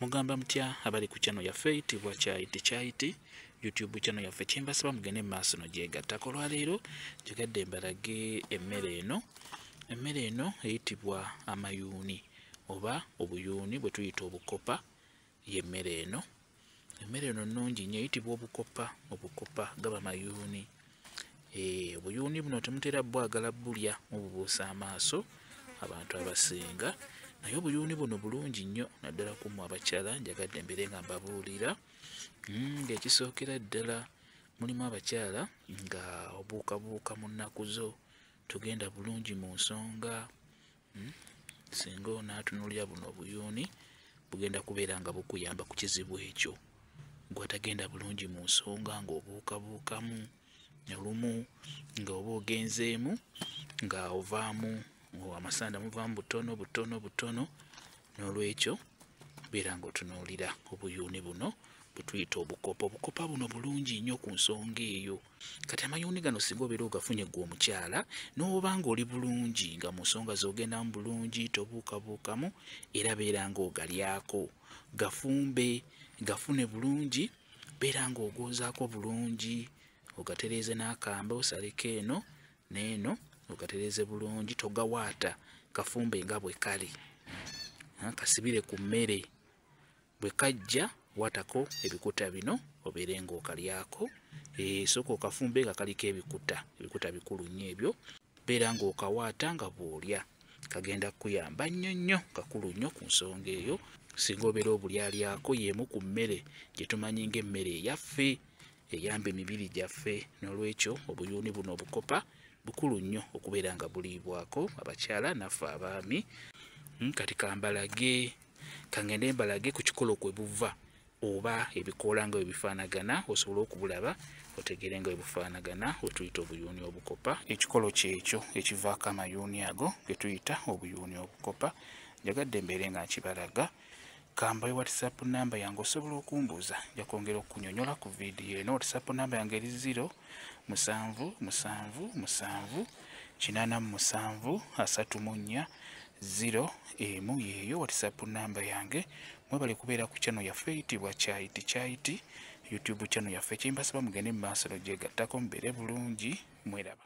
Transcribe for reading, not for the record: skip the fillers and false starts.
Mugamba mutya abali ku channel yaffe eyitibwa Kyaiti YouTube channel yaffe kyembasaba mugende maaso no gyegattako. Olwaleero njogadde mbalage emmere eno eyitibwa amayuuni oba obuyuuni bwe tuyita obukopa y'emmere eno. Emmere eno nnungi nnyo eyitibwa obukopa gaba mayuuni. Obuyuuni buno temutera bwagala bulya mububuusa amaaso abantu abasinga, naye obuyuuni buno bulungi nnyo naddala ku mmwe abakyala. Njagadde mbeere nga mbabuulira ng'ekisookera ddala mulimu abakyala nga obuukabuuka mu nnaku zo tugenda bulungi mu nsonga. Singa onaatunuulira buno obuyuuni bugenda kubeera nga bukuyamba ku kizibu ekyo. Gwe atagenda bulungi mu nsonga ng'obuukabuukamu olumu nga oba ogenzeemu nga ovaamu amasanda muvaamu butono, n'olwekyo beera ng'otunuulira obuyuuni buno bwe tuyita obukopa. Obukopa buno bulungi nnyo ku nsonga eyo. Kati amayuuni gano singa obeera ogafunye gwe omukyala n'oba ng'oli bulungi nga mu nsonga z'ogendamu bulungi tobuukabuukamu, era beera ng'ogalyako. Gafumbe gafune bulungi, beera ng'ogoozaako bulungi, ogatereeze n'akambe osaleko eno n'eno ogatereeze bulungi, togawaata. Kafumbe nga bwe kali, kasibire ku mmere, bwe kajja waatako ebikuta bino obeere ng'okalyako. Sooka okafumbe nga kaliko ebikuta bikulu nnyo ebyo, beera ng'okawaata nga bw'olya. Kagenda kukuyamba nnyo, kakulu nnyo ku nsonga eyo. Singa obeera obulyalyako y'emu ku mmere gye tumanyi ng'emmere eyaffe eyamba emibiri gyaffe. N'olwekyo obuyuuni buno obukopa bukulu nnyo okubeera nga buliibwako abakyala naffe abaami. Kati kangende mbalage ku kikolo kwe buva oba ebikoola nga bwe bifaanagana, osobole okubulaba otegeere nga bwe bufaanagana, we tuyita obuyuuni obukopa. Ekikolo kyekyo ekivaako amayuuni ago ge tuyita obuyuuni obukopa. Njagadde mbeere nga nkibalaga. Kambayo WhatsApp namba yange osobola okumbuuza, nja kwongera okunyonyola ku vidiyo eno. WhatsApp namba yange eri 0777873401 yeeyo WhatsApp namba yange. Mwebale kubeera ku channel yaffe eyitibwa Kyaiti YouTube channel yaffe. Kyembasaba mugende mu maaso gyegattako mubeere bulungi. Mweraba.